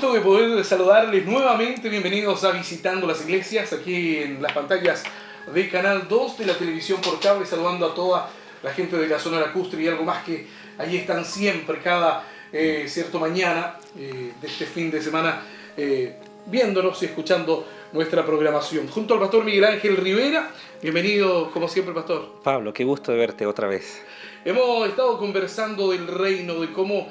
gusto de poder saludarles nuevamente. Bienvenidos a Visitando las Iglesias, aquí en las pantallas de Canal 2 de la televisión por cable, saludando a toda la gente de la zona lacustre y algo más que allí están siempre, cada mañana de este fin de semana, viéndonos y escuchando nuestra programación. Junto al pastor Miguel Ángel Rivera, bienvenido como siempre, pastor. Pablo, qué gusto de verte otra vez. Hemos estado conversando del reino, de cómo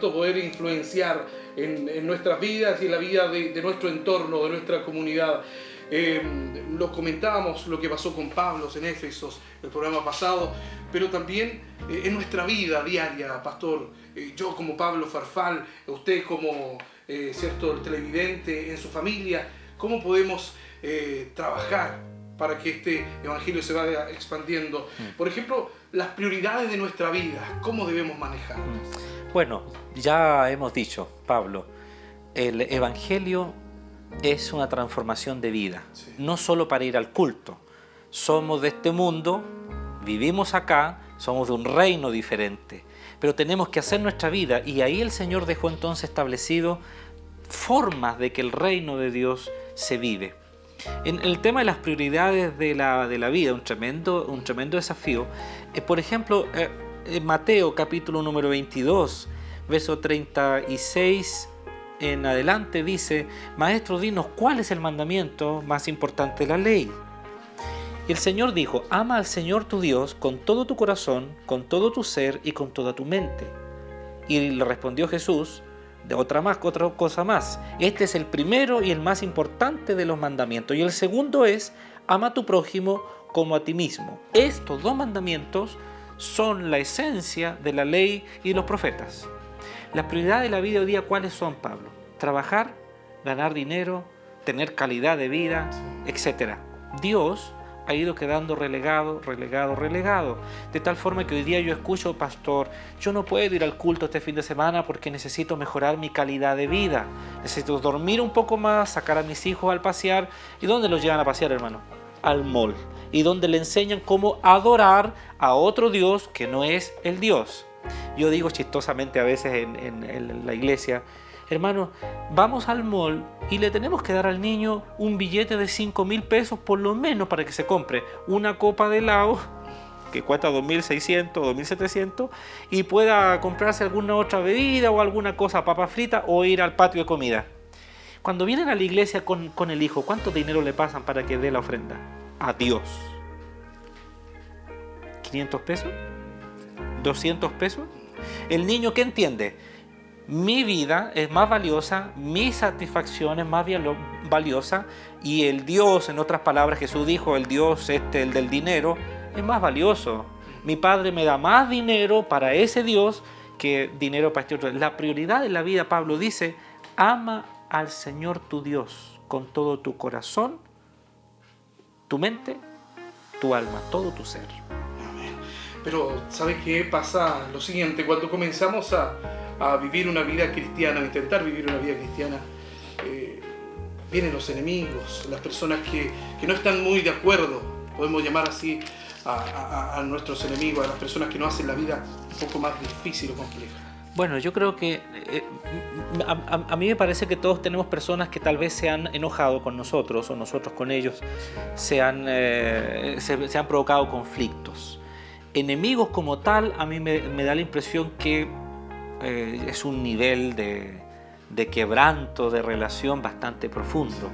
poder influenciar en nuestras vidas y en la vida de nuestro entorno, de nuestra comunidad. Lo comentábamos, lo que pasó con Pablo en Éfesos, el programa pasado, pero también en nuestra vida diaria, pastor. Yo como Pablo Farfal, usted como el televidente, en su familia, ¿cómo podemos trabajar para que este evangelio se vaya expandiendo? Por ejemplo, las prioridades de nuestra vida, ¿cómo debemos manejarlas? Bueno, ya hemos dicho, Pablo, el evangelio es una transformación de vida, sí. No solo para ir al culto. Somos de este mundo, vivimos acá, somos de un reino diferente, pero tenemos que hacer nuestra vida, y ahí el Señor dejó entonces establecido formas de que el reino de Dios se vive. En el tema de las prioridades de la vida, un tremendo desafío. Por ejemplo, en Mateo capítulo número 22, verso 36 en adelante dice: Maestro, dinos, ¿cuál es el mandamiento más importante de la ley? Y el Señor dijo: ama al Señor tu Dios con todo tu corazón, con todo tu ser y con toda tu mente. Y le respondió Jesús: de otra cosa más. Este es el primero y el más importante de los mandamientos. Y el segundo es: ama a tu prójimo como a ti mismo. Estos dos mandamientos son la esencia de la ley y de los profetas. Las prioridades de la vida hoy día, ¿cuáles son, Pablo? Trabajar, ganar dinero, tener calidad de vida, etc. Dios ha ido quedando relegado, de tal forma que hoy día yo escucho: pastor, yo no puedo ir al culto este fin de semana porque necesito mejorar mi calidad de vida, necesito dormir un poco más, sacar a mis hijos al pasear. ¿Y dónde los llevan a pasear, hermano? Al mall, y donde le enseñan cómo adorar a otro Dios que no es el Dios. Yo digo chistosamente a veces en la iglesia: hermano, vamos al mall y le tenemos que dar al niño un billete de 5,000 pesos por lo menos para que se compre una copa de helado que cuesta 2.600 o 2.700 y pueda comprarse alguna otra bebida o alguna cosa, papa frita, o ir al patio de comida. Cuando vienen a la iglesia con el hijo, ¿cuánto dinero le pasan para que dé la ofrenda a Dios? ¿500 pesos? ¿200 pesos? El niño, ¿qué entiende? Mi vida es más valiosa, mi satisfacción es más valiosa, y el Dios, en otras palabras, Jesús dijo, el Dios el del dinero, es más valioso. Mi padre me da más dinero para ese Dios que dinero para este otro. La prioridad de la vida, Pablo dice: ama al Señor tu Dios con todo tu corazón, tu mente, tu alma, todo tu ser. Pero ¿sabes qué pasa? Lo siguiente, cuando comenzamos a vivir una vida cristiana, a intentar vivir una vida cristiana, vienen los enemigos, las personas que no están muy de acuerdo, podemos llamar así a nuestros enemigos, a las personas que nos hacen la vida un poco más difícil o compleja. Bueno, yo creo que a mí me parece que todos tenemos personas que tal vez se han enojado con nosotros o nosotros con ellos, se han provocado conflictos. Enemigos como tal, a mí me da la impresión que es un nivel de quebranto de relación bastante profundo.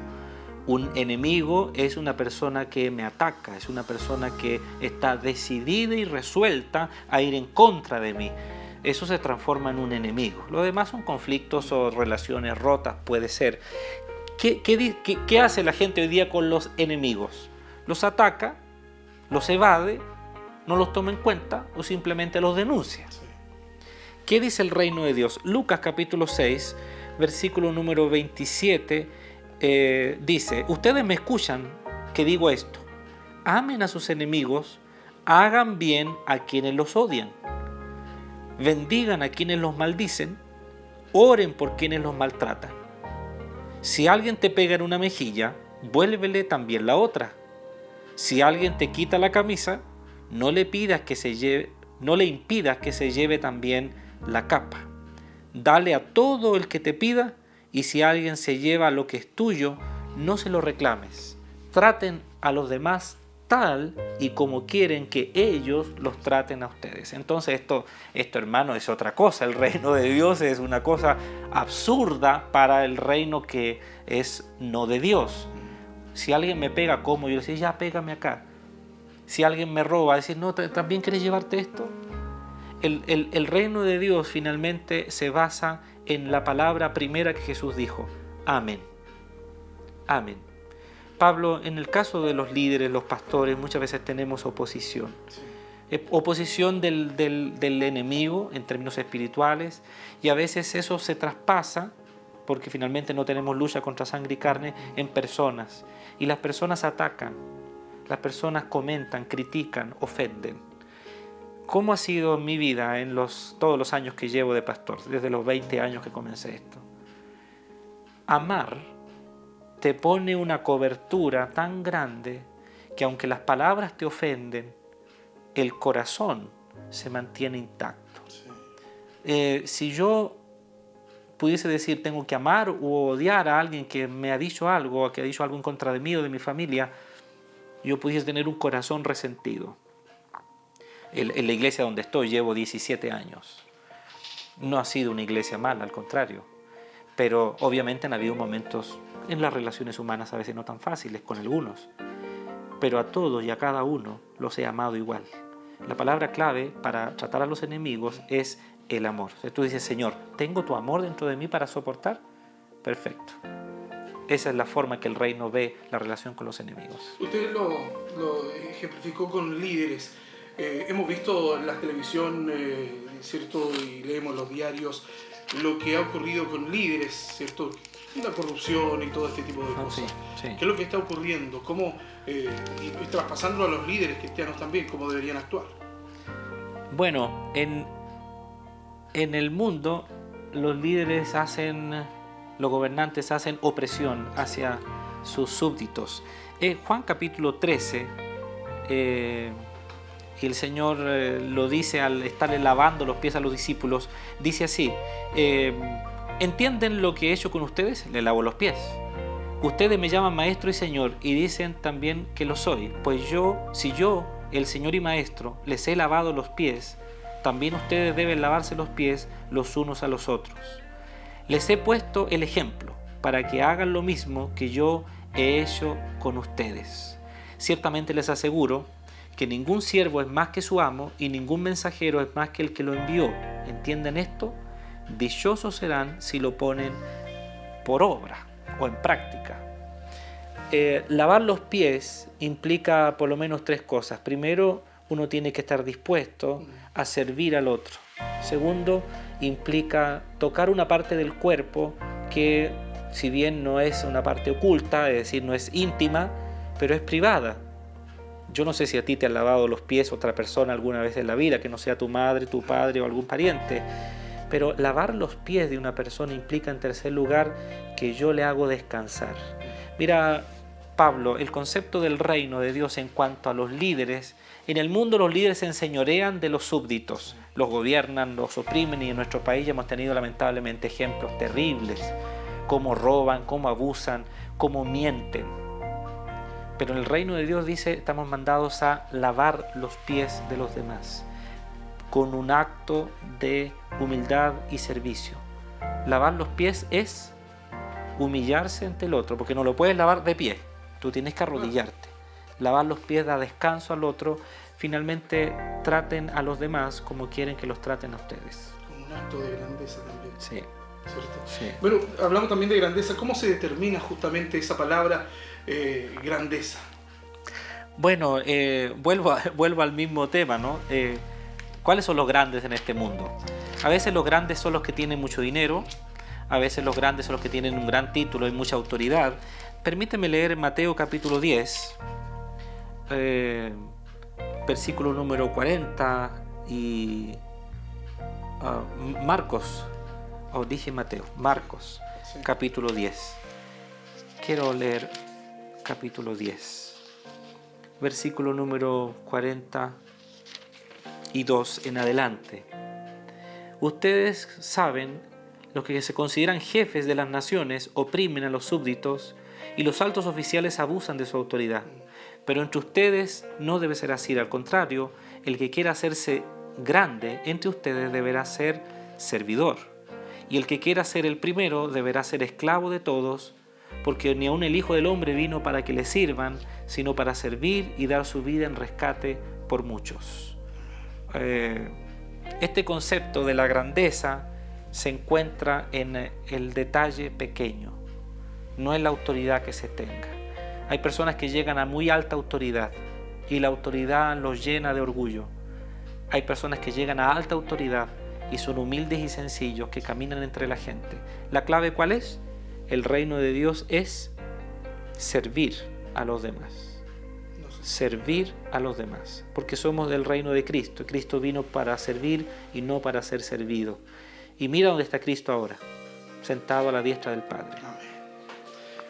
Un enemigo es una persona que me ataca, es una persona que está decidida y resuelta a ir en contra de mí. Eso se transforma en un enemigo. Lo demás son conflictos o relaciones rotas, puede ser. ¿Qué hace la gente hoy día con los enemigos? Los ataca, los evade, no los toma en cuenta o simplemente los denuncia. ¿Qué dice el reino de Dios? Lucas capítulo 6, versículo número 27, dice: ustedes me escuchan que digo esto: amen a sus enemigos, hagan bien a quienes los odian, bendigan a quienes los maldicen, oren por quienes los maltratan. Si alguien te pega en una mejilla, vuélvele también la otra. Si alguien te quita la camisa, no le impidas que se lleve también la capa. Dale a todo el que te pida y si alguien se lleva lo que es tuyo, no se lo reclames. Traten a los demás tal y como quieren que ellos los traten a ustedes. Entonces esto, hermano, es otra cosa. El reino de Dios es una cosa absurda para el reino que es no de Dios. Si alguien me pega, ¿cómo? Yo le decía, ya, pégame acá. Si alguien me roba, decir, no, ¿también quieres llevarte esto? El reino de Dios finalmente se basa en la palabra primera que Jesús dijo, amén. Amén. Pablo, en el caso de los líderes, los pastores, muchas veces tenemos oposición. Sí. Oposición del enemigo en términos espirituales, y a veces eso se traspasa, porque finalmente no tenemos lucha contra sangre y carne, en personas. Y las personas atacan, las personas comentan, critican, ofenden. ¿Cómo ha sido mi vida en todos los años que llevo de pastor, desde los 20 años que comencé esto? Amar te pone una cobertura tan grande que aunque las palabras te ofenden, el corazón se mantiene intacto. Sí. Si yo pudiese decir tengo que amar o odiar a alguien que me ha dicho algo, o que ha dicho algo en contra de mí o de mi familia, yo pudiese tener un corazón resentido. En la iglesia donde estoy llevo 17 años. No ha sido una iglesia mala, al contrario. Pero obviamente han habido momentos en las relaciones humanas a veces no tan fáciles con algunos. Pero a todos y a cada uno los he amado igual. La palabra clave para tratar a los enemigos es el amor. Entonces tú dices, Señor, ¿tengo tu amor dentro de mí para soportar? Perfecto. Esa es la forma que el reino ve la relación con los enemigos. Usted lo ejemplificó con líderes. Hemos visto en la televisión, ¿cierto? Y leemos los diarios lo que ha ocurrido con líderes, ¿cierto? La corrupción y todo este tipo de cosas. Sí. ¿Qué es lo que está ocurriendo? ¿Cómo, y traspasándolo a los líderes cristianos también, cómo deberían actuar? Bueno, en el mundo los líderes los gobernantes hacen opresión hacia sus súbditos. Juan capítulo 13, y el Señor lo dice al estarle lavando los pies a los discípulos, dice así, ¿entienden lo que he hecho con ustedes? Le lavo los pies. Ustedes me llaman maestro y señor y dicen también que lo soy, pues si yo, el Señor y Maestro, les he lavado los pies, también ustedes deben lavarse los pies los unos a los otros. Les he puesto el ejemplo para que hagan lo mismo que yo he hecho con ustedes. Ciertamente les aseguro que ningún siervo es más que su amo y ningún mensajero es más que el que lo envió. ¿Entienden esto? Dichosos serán si lo ponen por obra o en práctica. Lavar los pies implica por lo menos 3 cosas. Primero, uno tiene que estar dispuesto a servir al otro. Segundo, implica tocar una parte del cuerpo que, si bien no es una parte oculta, es decir, no es íntima, pero es privada. Yo no sé si a ti te han lavado los pies otra persona alguna vez en la vida, que no sea tu madre, tu padre o algún pariente. Pero lavar los pies de una persona implica, en tercer lugar, que yo le hago descansar. Mira, Pablo, el concepto del reino de Dios en cuanto a los líderes, en el mundo los líderes se enseñorean de los súbditos, los gobiernan, los oprimen, y en nuestro país ya hemos tenido lamentablemente ejemplos terribles, cómo roban, cómo abusan, cómo mienten. Pero en el reino de Dios dice, estamos mandados a lavar los pies de los demás, con un acto de humildad y servicio. Lavar los pies es humillarse ante el otro, porque no lo puedes lavar de pie, tú tienes que arrodillarte. Lavar los pies da descanso al otro. Finalmente, traten a los demás como quieren que los traten a ustedes. Como un acto de grandeza también. Sí. ¿Cierto? Sí. Bueno, hablamos también de grandeza. ¿Cómo se determina justamente esa palabra grandeza? Bueno, vuelvo al mismo tema, ¿no? ¿Cuáles son los grandes en este mundo? A veces los grandes son los que tienen mucho dinero, a veces los grandes son los que tienen un gran título y mucha autoridad. Permíteme leer Mateo capítulo 10, versículo número 40 y Marcos, dije Mateo, Marcos, sí. Capítulo 10. Quiero leer capítulo 10, versículo número 42 en adelante. Ustedes saben los que se consideran jefes de las naciones oprimen a los súbditos y los altos oficiales abusan de su autoridad. Pero entre ustedes no debe ser así, al contrario, el que quiera hacerse grande entre ustedes deberá ser servidor, y el que quiera ser el primero deberá ser esclavo de todos, porque ni aun el Hijo del Hombre vino para que le sirvan, sino para servir y dar su vida en rescate por muchos. Este concepto de la grandeza se encuentra en el detalle pequeño, no en la autoridad que se tenga. Hay personas que llegan a muy alta autoridad y la autoridad los llena de orgullo. Hay personas que llegan a alta autoridad y son humildes y sencillos, que caminan entre la gente. ¿La clave cuál es? El reino de Dios es servir a los demás. Servir a los demás, porque somos del reino de Cristo. Cristo vino para servir y no para ser servido. Y mira dónde está Cristo ahora, sentado a la diestra del Padre. Amén.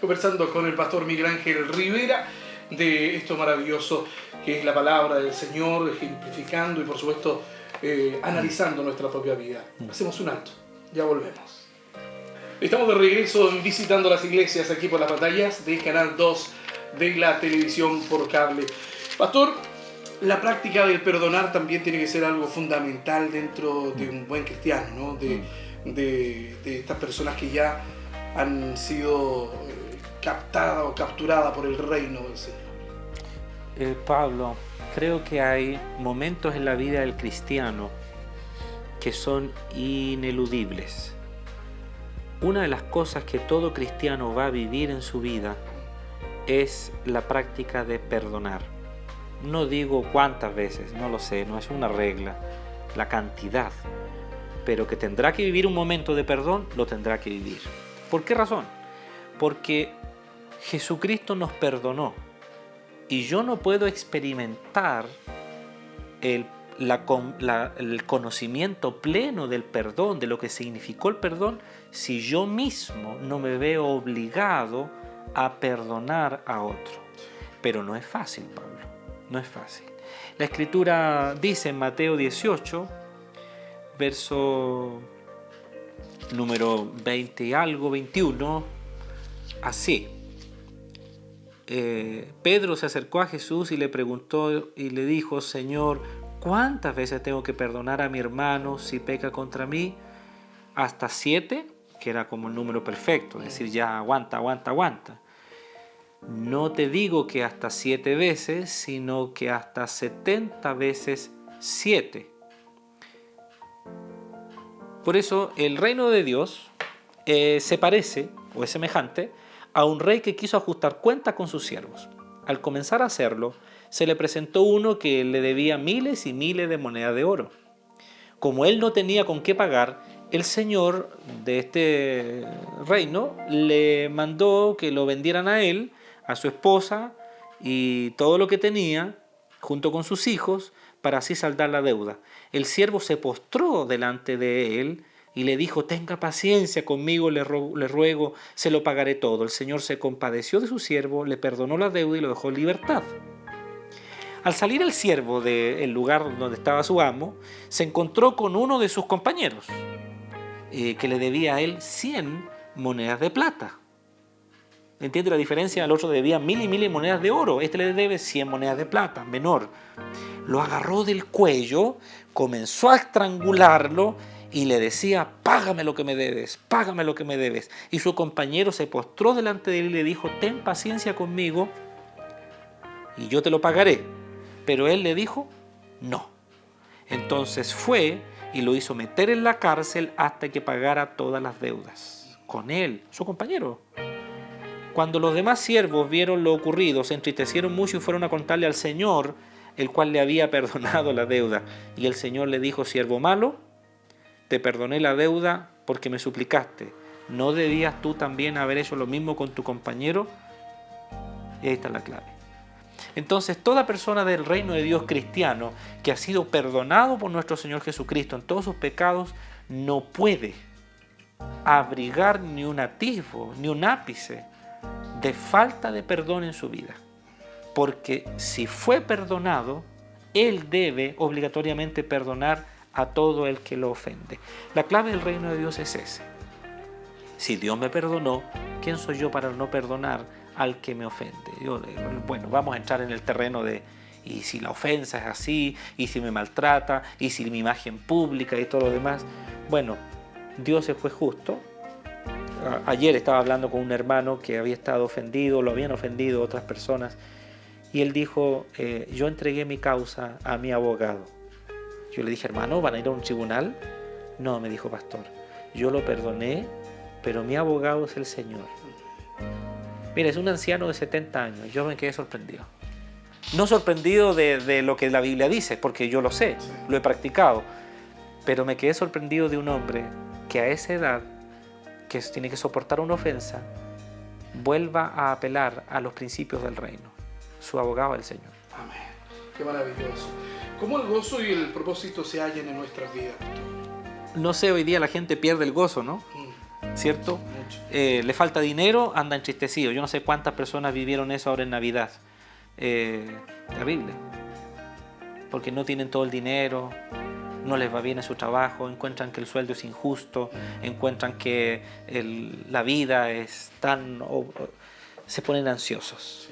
Conversando con el pastor Miguel Ángel Rivera de esto maravilloso que es la palabra del Señor, ejemplificando y por supuesto analizando nuestra propia vida. Hacemos un alto, ya volvemos. Estamos de regreso visitando las iglesias aquí por las pantallas del Canal 2 de la televisión por cable. Pastor, la práctica del perdonar también tiene que ser algo fundamental dentro de un buen cristiano, ¿no? De estas personas que ya han sido captadas o capturadas por el reino del Señor. Pablo, creo que hay momentos en la vida del cristiano que son ineludibles. Una de las cosas que todo cristiano va a vivir en su vida es la práctica de perdonar. No digo cuántas veces, no lo sé, no es una regla, la cantidad, pero que tendrá que vivir un momento de perdón, lo tendrá que vivir. ¿Por qué razón? Porque Jesucristo nos perdonó y yo no puedo experimentar el conocimiento pleno del perdón, de lo que significó el perdón, si yo mismo no me veo obligado a perdonar a otro. Pero no es fácil, Pablo, no es fácil. La Escritura dice en Mateo 18, verso número 20 y algo, 21, así. Pedro se acercó a Jesús y le preguntó y le dijo: Señor, ¿cuántas veces tengo que perdonar a mi hermano si peca contra mí? ¿Hasta 7? Que era como el número perfecto, es decir, ya aguanta. No te digo que hasta 7 veces, sino que hasta 70 veces 7. Por eso el reino de Dios se parece o es semejante a un rey que quiso ajustar cuentas con sus siervos. Al comenzar a hacerlo, se le presentó uno que le debía miles y miles de monedas de oro. Como él no tenía con qué pagar, el señor de este reino le mandó que lo vendieran a él, a su esposa y todo lo que tenía, junto con sus hijos, para así saldar la deuda. El siervo se postró delante de él y le dijo: tenga paciencia conmigo, le ruego, se lo pagaré todo. El Señor se compadeció de su siervo, le perdonó la deuda y lo dejó en libertad. Al salir el siervo del lugar donde estaba su amo, se encontró con uno de sus compañeros, que le debía a él 100 monedas de plata. ¿Entiende la diferencia? Al otro le debía mil y mil monedas de oro. Este le debe 100 monedas de plata, menor. Lo agarró del cuello, comenzó a estrangularlo y le decía: págame lo que me debes, págame lo que me debes. Y su compañero se postró delante de él y le dijo: ten paciencia conmigo y yo te lo pagaré. Pero él le dijo: no. Entonces fue y lo hizo meter en la cárcel hasta que pagara todas las deudas. Con él, su compañero. Cuando los demás siervos vieron lo ocurrido, se entristecieron mucho y fueron a contarle al Señor, el cual le había perdonado la deuda. Y el Señor le dijo: siervo malo, te perdoné la deuda porque me suplicaste. ¿No debías tú también haber hecho lo mismo con tu compañero? Y ahí está la clave. Entonces, toda persona del reino de Dios cristiano que ha sido perdonado por nuestro Señor Jesucristo en todos sus pecados, no puede abrigar ni un atisbo, ni un ápice de falta de perdón en su vida. Porque si fue perdonado, él debe obligatoriamente perdonar a todo el que lo ofende. La clave del reino de Dios es ese. Si Dios me perdonó, ¿quién soy yo para no perdonar al que me ofende? Bueno, vamos a entrar en el terreno de, y si la ofensa es así, y si me maltrata, y si mi imagen pública y todo lo demás. Bueno, Dios es juez justo. Ayer estaba hablando con un hermano que había estado ofendido, lo habían ofendido otras personas, y él dijo, yo entregué mi causa a mi abogado. Yo le dije, hermano, ¿van a ir a un tribunal? No, me dijo, pastor, yo lo perdoné, pero mi abogado es el Señor. Mira, es un anciano de 70 años, yo me quedé sorprendido. No sorprendido de lo que la Biblia dice, porque yo lo sé, lo he practicado, pero me quedé sorprendido de un hombre que a esa edad, que tiene que soportar una ofensa, vuelva a apelar a los principios del reino. Su abogado es el Señor. Amén. Qué maravilloso. ¿Cómo el gozo y el propósito se hallan en nuestras vidas? No sé, hoy día la gente pierde el gozo, ¿no? ¿Cierto? Le falta dinero, anda entristecido. Yo no sé cuántas personas vivieron eso ahora en Navidad. Terrible. Porque no tienen todo el dinero, no les va bien en su trabajo, encuentran que el sueldo es injusto, encuentran que la vida es tan... se ponen ansiosos.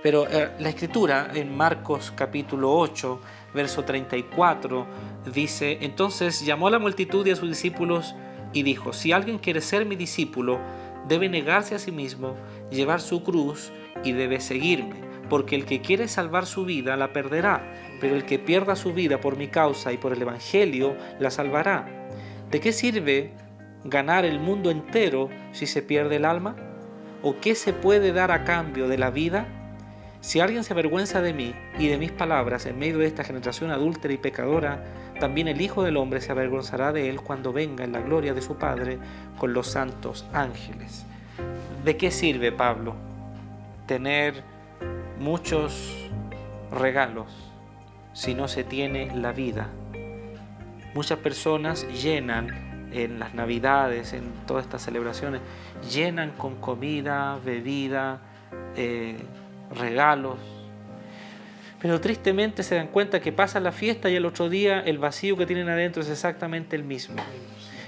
Pero la Escritura en Marcos capítulo 8, verso 34, dice, entonces llamó a la multitud y a sus discípulos y dijo, si alguien quiere ser mi discípulo, debe negarse a sí mismo, llevar su cruz y debe seguirme. Porque el que quiere salvar su vida la perderá, pero el que pierda su vida por mi causa y por el Evangelio la salvará. ¿De qué sirve ganar el mundo entero si se pierde el alma? ¿O qué se puede dar a cambio de la vida? Si alguien se avergüenza de mí y de mis palabras en medio de esta generación adúltera y pecadora, también el Hijo del Hombre se avergonzará de él cuando venga en la gloria de su Padre con los santos ángeles. ¿De qué sirve, Pablo, tener muchos regalos si no se tiene la vida? Muchas personas llenan en las Navidades, en todas estas celebraciones, llenan con comida, bebida, regalos, pero tristemente se dan cuenta que pasa la fiesta y el otro día el vacío que tienen adentro es exactamente el mismo.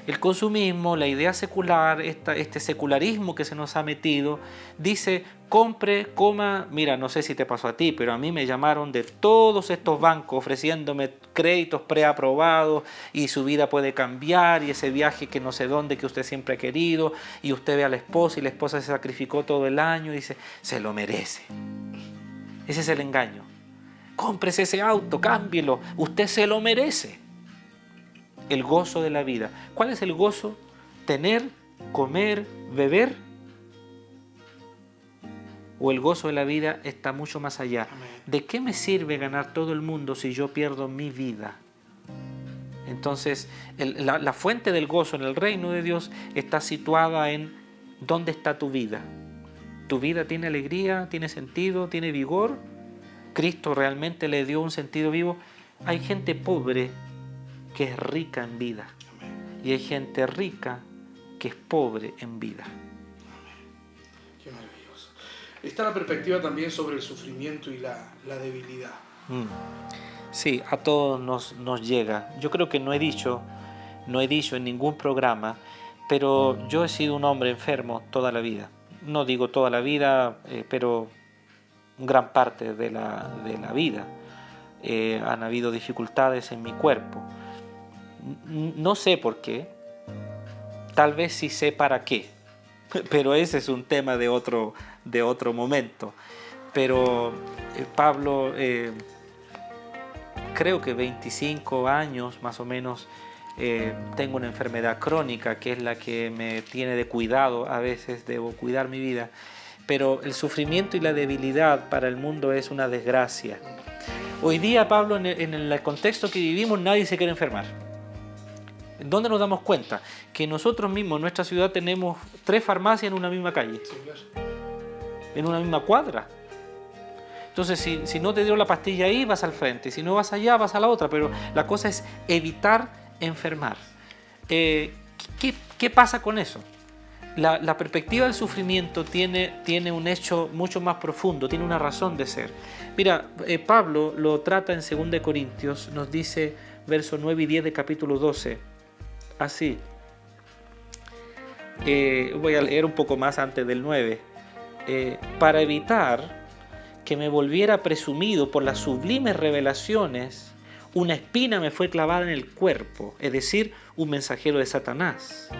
El consumismo, la idea secular, este secularismo que se nos ha metido, dice, compre, coma. Mira, no sé si te pasó a ti, pero a mí me llamaron de todos estos bancos ofreciéndome créditos preaprobados y su vida puede cambiar y ese viaje que no sé dónde que usted siempre ha querido y usted ve a la esposa y la esposa se sacrificó todo el año y dice, se lo merece. Ese es el engaño. Cómprese ese auto, cámbielo, usted se lo merece. El gozo de la vida. ¿Cuál es el gozo? Tener, comer, beber. O el gozo de la vida está mucho más allá. Amén. ¿De qué me sirve ganar todo el mundo si yo pierdo mi vida? Entonces, la fuente del gozo en el reino de Dios está situada en ¿dónde está tu vida? ¿Tu vida tiene alegría, tiene sentido, tiene vigor? ¿Cristo realmente le dio un sentido vivo? Hay gente pobre que es rica en vida. Amén. Y hay gente rica que es pobre en vida. Amén. Qué maravilloso. Está la perspectiva también sobre el sufrimiento y la debilidad. Sí, a todos nos llega. Yo creo que no he dicho en ningún programa, pero yo he sido un hombre enfermo toda la vida. No digo toda la vida, pero gran parte de la vida. Han habido dificultades en mi cuerpo. No sé por qué, tal vez sí sé para qué, pero ese es un tema de otro momento. Pero Pablo, creo que 25 años más o menos, tengo una enfermedad crónica que es la que me tiene de cuidado, a veces debo cuidar mi vida, pero el sufrimiento y la debilidad para el mundo es una desgracia. Hoy día, Pablo, en el contexto que vivimos, nadie se quiere enfermar. ¿Dónde nos damos cuenta? Que nosotros mismos en nuestra ciudad tenemos 3 farmacias en una misma calle, Sí, claro. en una misma cuadra. Entonces, si no te dio la pastilla ahí, vas al frente. Si no vas allá, vas a la otra. Pero la cosa es evitar enfermar. ¿Qué pasa con eso? La perspectiva del sufrimiento tiene un hecho mucho más profundo, tiene una razón de ser. Mira, Pablo lo trata en 2 Corintios, nos dice versos 9 y 10 de capítulo 12. Así, voy a leer un poco más antes del 9. Para evitar que me volviera presumido por las sublimes revelaciones, una espina me fue clavada en el cuerpo, es decir, un mensajero de Satanás,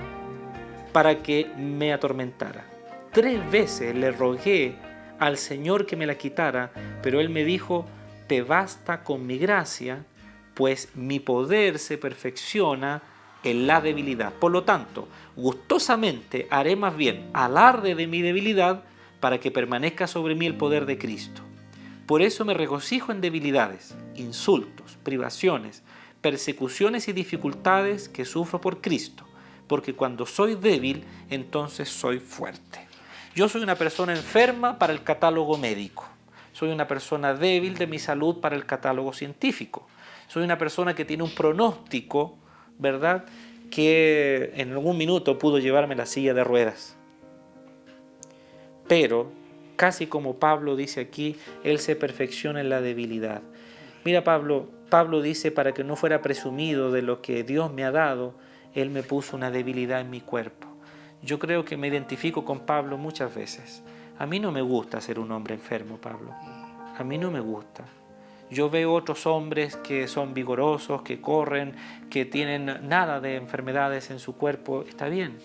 para que me atormentara. 3 veces le rogué al Señor que me la quitara, pero Él me dijo: te basta con mi gracia, pues mi poder se perfecciona en la debilidad. Por lo tanto, gustosamente haré más bien alarde de mi debilidad, para que permanezca sobre mí el poder de Cristo. Por eso me regocijo en debilidades, insultos, privaciones, persecuciones y dificultades que sufro por Cristo, porque cuando soy débil, entonces soy fuerte. Yo soy una persona enferma para el catálogo médico. Soy una persona débil de mi salud para el catálogo científico. Soy una persona que tiene un pronóstico, ¿verdad?, que en algún minuto pudo llevarme la silla de ruedas. Pero, casi como Pablo dice aquí, Él se perfecciona en la debilidad. Mira, Pablo dice, para que no fuera presumido de lo que Dios me ha dado, Él me puso una debilidad en mi cuerpo. Yo creo que me identifico con Pablo muchas veces. A mí no me gusta ser un hombre enfermo, Pablo. A mí no me gusta. Yo veo otros hombres que son vigorosos, que corren, que tienen nada de enfermedades en su cuerpo. Está bien.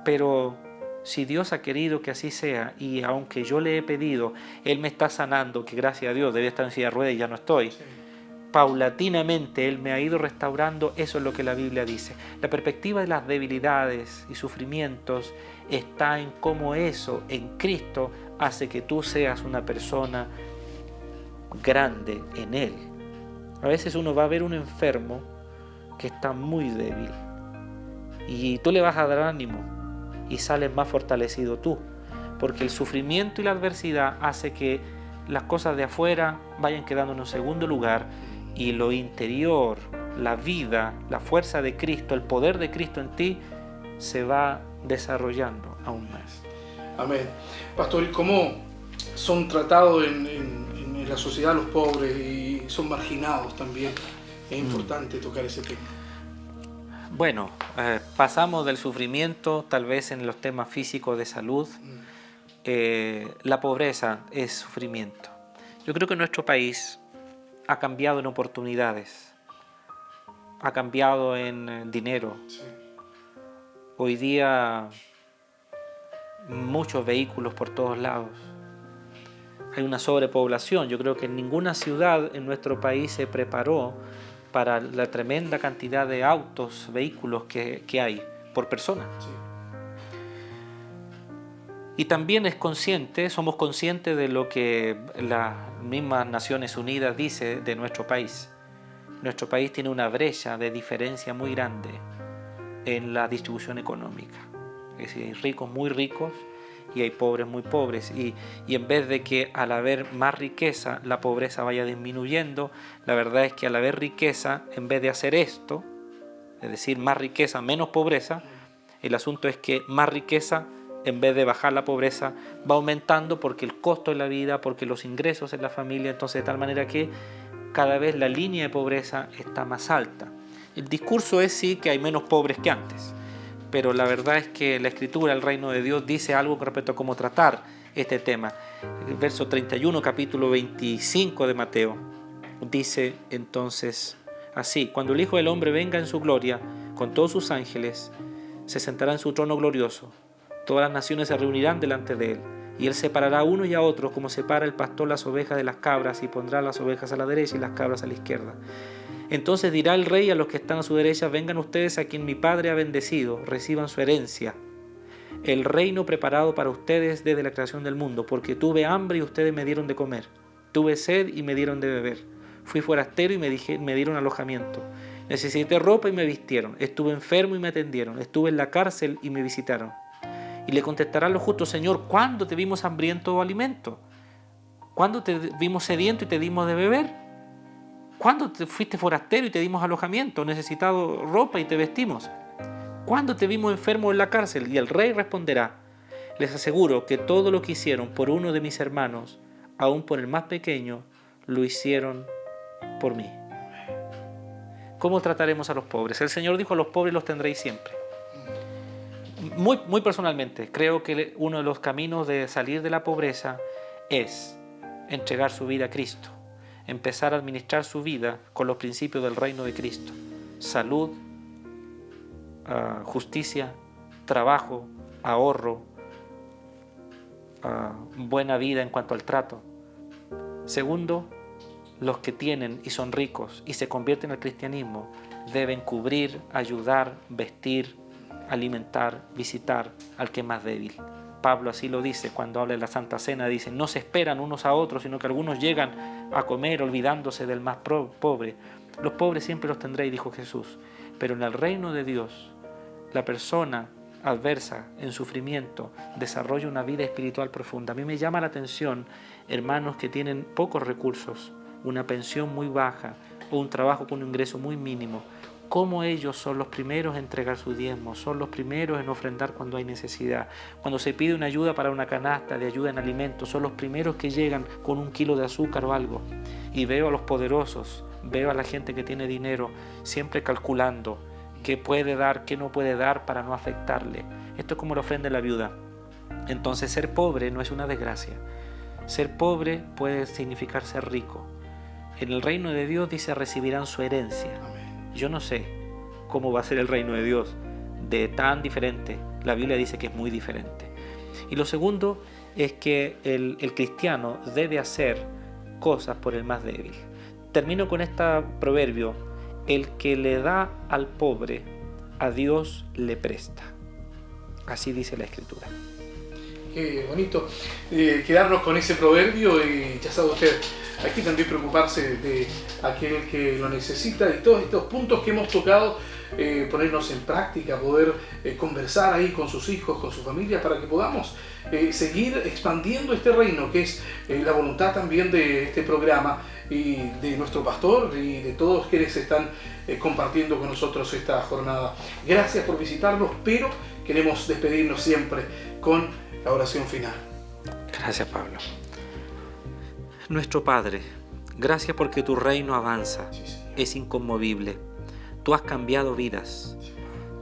Pero si Dios ha querido que así sea, y aunque yo le he pedido, Él me está sanando, que gracias a Dios debía estar en silla de ruedas y ya no estoy. Sí. Paulatinamente Él me ha ido restaurando. Eso es lo que la Biblia dice. La perspectiva de las debilidades y sufrimientos está en cómo eso en Cristo hace que tú seas una persona grande en Él. A veces uno va a ver un enfermo que está muy débil y tú le vas a dar ánimo y sales más fortalecido tú, porque el sufrimiento y la adversidad hace que las cosas de afuera vayan quedando en un segundo lugar y lo interior, la vida, la fuerza de Cristo, el poder de Cristo en ti se va desarrollando aún más. Amén. Pastor, ¿cómo son tratados en la sociedad los pobres y son marginados también? Es importante tocar ese tema. Bueno, pasamos del sufrimiento tal vez en los temas físicos de salud. La pobreza es sufrimiento. Yo creo que nuestro país ha cambiado en oportunidades, ha cambiado en dinero. Sí. Hoy día muchos vehículos por todos lados. Hay una sobrepoblación. Yo creo que ninguna ciudad en nuestro país se preparó para la tremenda cantidad de autos, vehículos que hay por persona. Sí. Y también somos conscientes de lo que las mismas Naciones Unidas dice de nuestro país. Nuestro país tiene una brecha de diferencia muy grande en la distribución económica. Es decir, hay ricos muy ricos y hay pobres muy pobres, y en vez de que al haber más riqueza la pobreza vaya disminuyendo, la verdad es que al haber riqueza, en vez de hacer esto, es decir, más riqueza, menos pobreza, el asunto es que más riqueza, en vez de bajar la pobreza, va aumentando porque el costo de la vida, porque los ingresos en la familia, entonces de tal manera que cada vez la línea de pobreza está más alta. El discurso es sí que hay menos pobres que antes, pero la verdad es que la Escritura, el reino de Dios, dice algo con respecto a cómo tratar este tema. El verso 31, capítulo 25 de Mateo, dice entonces así: cuando el Hijo del Hombre venga en su gloria con todos sus ángeles, se sentará en su trono glorioso. Todas las naciones se reunirán delante de él, y él separará a unos y a otros como separa el pastor las ovejas de las cabras, y pondrá las ovejas a la derecha y las cabras a la izquierda. Entonces dirá el rey a los que están a su derecha: vengan ustedes a quien mi Padre ha bendecido, reciban su herencia, el reino preparado para ustedes desde la creación del mundo, porque tuve hambre y ustedes me dieron de comer, tuve sed y me dieron de beber, fui forastero y me dieron alojamiento, necesité ropa y me vistieron, estuve enfermo y me atendieron, estuve en la cárcel y me visitaron. Y le contestarán los justos: Señor, ¿cuándo te vimos hambriento o alimento? ¿Cuándo te vimos sediento y te dimos de beber? ¿Cuándo te fuiste forastero y te dimos alojamiento, necesitado ropa y te vestimos? ¿Cuándo te vimos enfermo en la cárcel? Y el rey responderá: les aseguro que todo lo que hicieron por uno de mis hermanos, aun por el más pequeño, lo hicieron por mí. ¿Cómo trataremos a los pobres? El Señor dijo: a los pobres los tendréis siempre. Muy personalmente, creo que uno de los caminos de salir de la pobreza es entregar su vida a Cristo, empezar a administrar su vida con los principios del reino de Cristo: salud, justicia, trabajo, ahorro, buena vida en cuanto al trato. Segundo, los que tienen y son ricos y se convierten al cristianismo deben cubrir, ayudar, vestir, alimentar, visitar al que es más débil. Pablo así lo dice cuando habla de la Santa Cena, dice: no se esperan unos a otros, sino que algunos llegan a comer olvidándose del más pobre. Los pobres siempre los tendréis, dijo Jesús, pero en el reino de Dios la persona adversa, en sufrimiento, desarrolla una vida espiritual profunda. A mí me llama la atención hermanos que tienen pocos recursos, una pensión muy baja o un trabajo con un ingreso muy mínimo, cómo ellos son los primeros en entregar su diezmo, son los primeros en ofrendar cuando hay necesidad. Cuando se pide una ayuda para una canasta de ayuda en alimentos, son los primeros que llegan con 1 kilo de azúcar o algo. Y veo a los poderosos, veo a la gente que tiene dinero, siempre calculando qué puede dar, qué no puede dar para no afectarle. Esto es como la ofrenda de la viuda. Entonces, ser pobre no es una desgracia. Ser pobre puede significar ser rico. En el reino de Dios dice: recibirán su herencia. Yo no sé cómo va a ser el reino de Dios de tan diferente. La Biblia dice que es muy diferente. Y lo segundo es que el cristiano debe hacer cosas por el más débil. Termino con este proverbio: el que le da al pobre, a Dios le presta. Así dice la Escritura. Qué bonito quedarnos con ese proverbio, y ya sabe usted, aquí también preocuparse de aquel que lo necesita, y todos estos puntos que hemos tocado, ponernos en práctica, poder conversar ahí con sus hijos, con su familia, para que podamos seguir expandiendo este reino, que es la voluntad también de este programa y de nuestro pastor y de todos quienes están compartiendo con nosotros esta jornada. Gracias por visitarnos, pero queremos despedirnos siempre con la oración final. Gracias, Pablo. Nuestro Padre, gracias porque tu reino avanza, es inconmovible. Tú has cambiado vidas.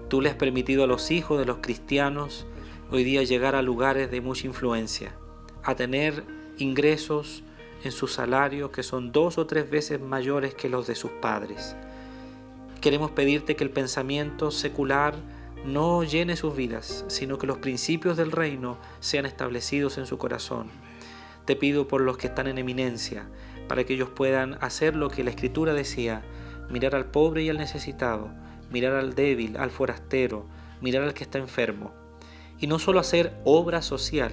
Tú le has permitido a los hijos de los cristianos hoy día llegar a lugares de mucha influencia, a tener ingresos en sus salarios que son 2 o 3 veces mayores que los de sus padres. Queremos pedirte que el pensamiento secular no llene sus vidas, sino que los principios del reino sean establecidos en su corazón. Te pido por los que están en eminencia, para que ellos puedan hacer lo que la Escritura decía: mirar al pobre y al necesitado, mirar al débil, al forastero, mirar al que está enfermo. Y no solo hacer obra social,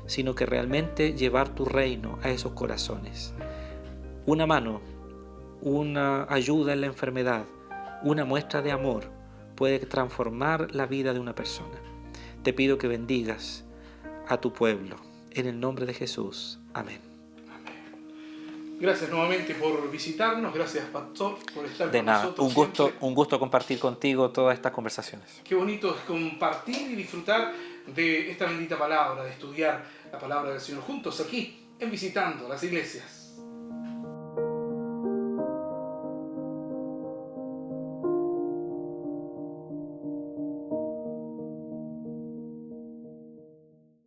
sino que realmente llevar tu reino a esos corazones. Una mano, una ayuda en la enfermedad, una muestra de amor puede transformar la vida de una persona. Te pido que bendigas a tu pueblo. En el nombre de Jesús. Amén. Gracias nuevamente por visitarnos. Gracias, Pastor, por estar de con nada. nosotros. Un gusto compartir contigo todas estas conversaciones. Qué bonito es compartir y disfrutar de esta bendita palabra, de estudiar la palabra del Señor juntos aquí, en Visitando las Iglesias.